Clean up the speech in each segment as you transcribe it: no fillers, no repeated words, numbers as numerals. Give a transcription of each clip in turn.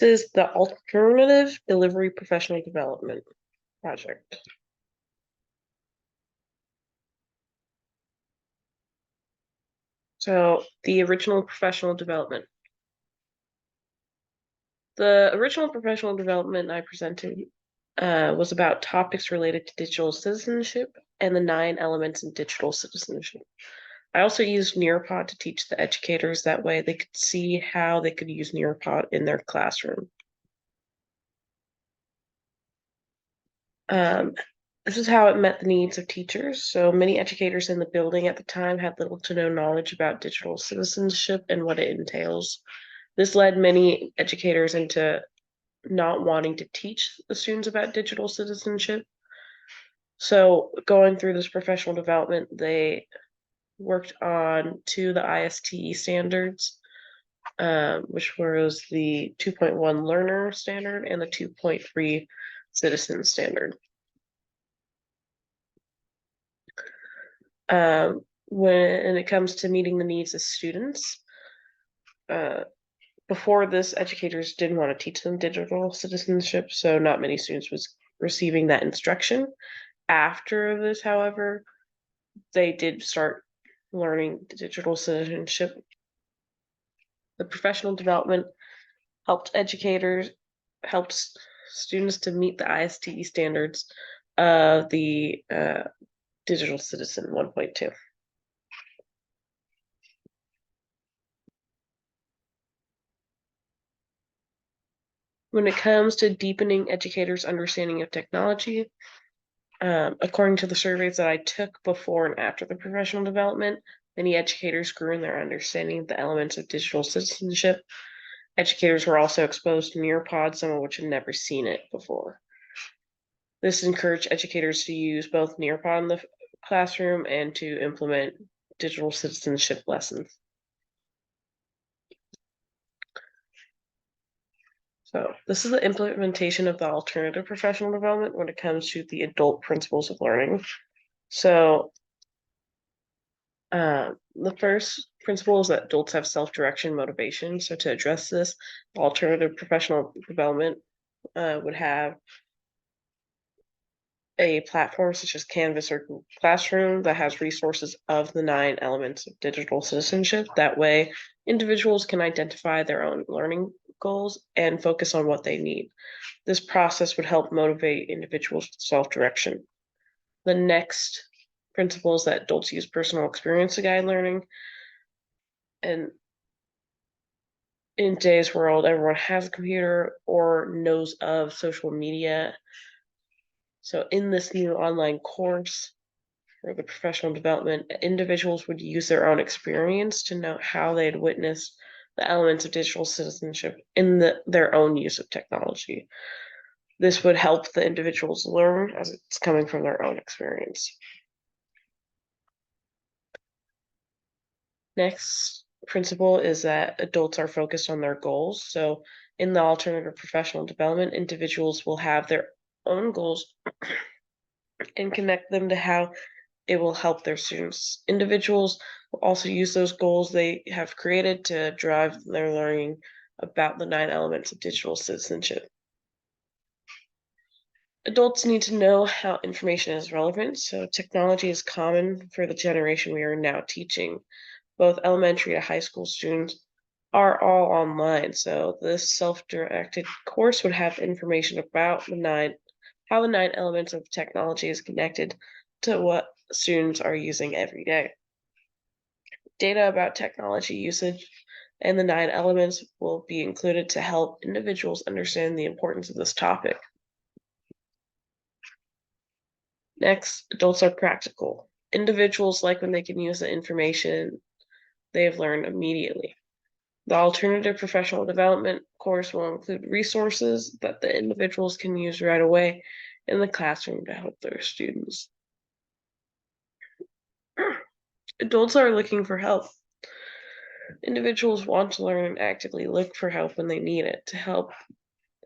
This is the Alternative Delivery Professional Development Project. So the original professional development. The original professional development I presented was about topics related to digital citizenship and the 9 elements in digital citizenship. I also used Nearpod to teach the educators, that way they could see how they could use Nearpod in their classroom. This is how it met the needs of teachers. So many educators in the building at the time had little to no knowledge about digital citizenship and what it entails. This led many educators into not wanting to teach the students about digital citizenship. So going through this professional development, they worked on the ISTE standards, which was the 2.1 learner standard and the 2.3 citizen standard. When it comes to meeting the needs of students, before this, educators didn't want to teach them digital citizenship, so not many students was receiving that instruction. After this, however, they did start learning digital citizenship. The professional development helped students to meet the ISTE standards of the Digital Citizen 1.2. When it comes to deepening educators' understanding of technology, according to the surveys that I took before and after the professional development, many educators grew in their understanding of the elements of digital citizenship. Educators were also exposed to Nearpod, some of which had never seen it before. This encouraged educators to use both Nearpod in the classroom and to implement digital citizenship lessons. So this is the implementation of the alternative professional development when it comes to the adult principles of learning. So the first principle is that adults have self-direction motivation. So to address this, alternative professional development would have a platform such as Canvas or Google Classroom that has resources of the 9 elements of digital citizenship. That way, individuals can identify their own learning goals and focus on what they need. This process would help motivate individuals with self-direction. The next principle is that adults use personal experience to guide learning. And in today's world, everyone has a computer or knows of social media. So in this new online course for the professional development, individuals would use their own experience to know how they'd witnessed the elements of digital citizenship in their own use of technology. This would help the individuals learn as it's coming from their own experience. Next principle is that adults are focused on their goals. So in the alternative professional development, individuals will have their own goals and connect them to how it will help their students. Individuals will also use those goals they have created to drive their learning about the 9 elements of digital citizenship. Adults need to know how information is relevant, so technology is common for the generation we are now teaching. Both elementary to high school students are all online, so this self-directed course would have information about how the 9 elements of technology is connected to what students are using every day. Data about technology usage and the 9 elements will be included to help individuals understand the importance of this topic. Next, adults are practical. Individuals like when they can use the information they have learned immediately. The alternative professional development course will include resources that the individuals can use right away in the classroom to help their students. Adults are looking for help. Individuals want to learn and actively look for help when they need it. To help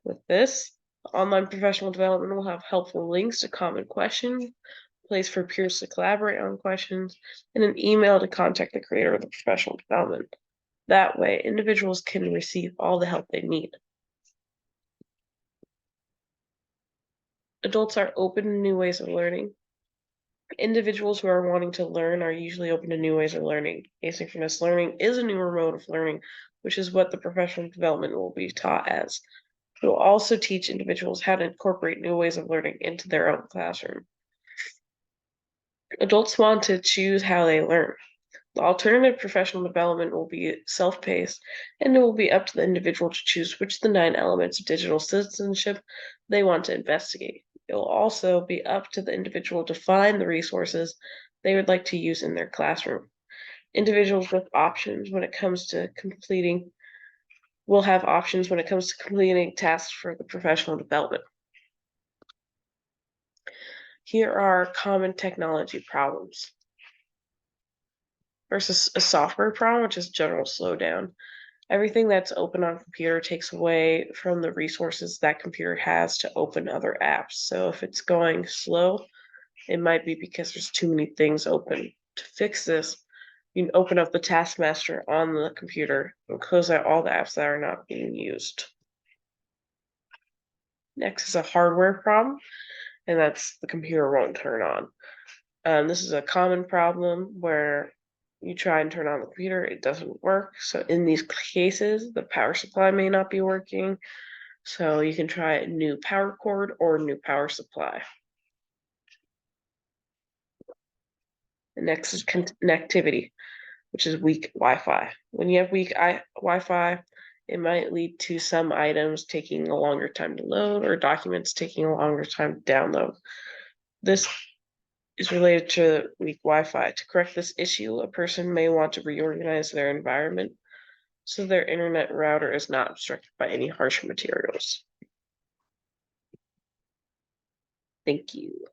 with this, online professional development will have helpful links to common questions, a place for peers to collaborate on questions, and an email to contact the creator of the professional development. That way, individuals can receive all the help they need. Adults are open to new ways of learning. Individuals who are wanting to learn are usually open to new ways of learning. Asynchronous learning is a newer mode of learning, which is what the professional development will be taught as. It will also teach individuals how to incorporate new ways of learning into their own classroom. Adults want to choose how they learn. The alternative professional development will be self-paced, and it will be up to the individual to choose which of the 9 elements of digital citizenship they want to investigate. It will also be up to the individual to find the resources they would like to use in their classroom. Individuals with options when it comes to completing will have options when it comes to completing tasks for the professional development. Here are common technology problems versus a software problem, which is general slowdown. Everything that's open on a computer takes away from the resources that computer has to open other apps. So if it's going slow, it might be because there's too many things open. To fix this, you can open up the taskmaster on the computer and close out all the apps that are not being used. Next is a hardware problem, and that's the computer won't turn on. This is a common problem where you try and turn on the computer, it doesn't work. So in these cases, the power supply may not be working. So you can try a new power cord or new power supply. The next is connectivity, which is weak Wi-Fi. When you have weak Wi-Fi, it might lead to some items taking a longer time to load or documents taking a longer time to download. This is related to weak Wi-Fi. To correct this issue, a person may want to reorganize their environment so their internet router is not obstructed by any harsh materials. Thank you.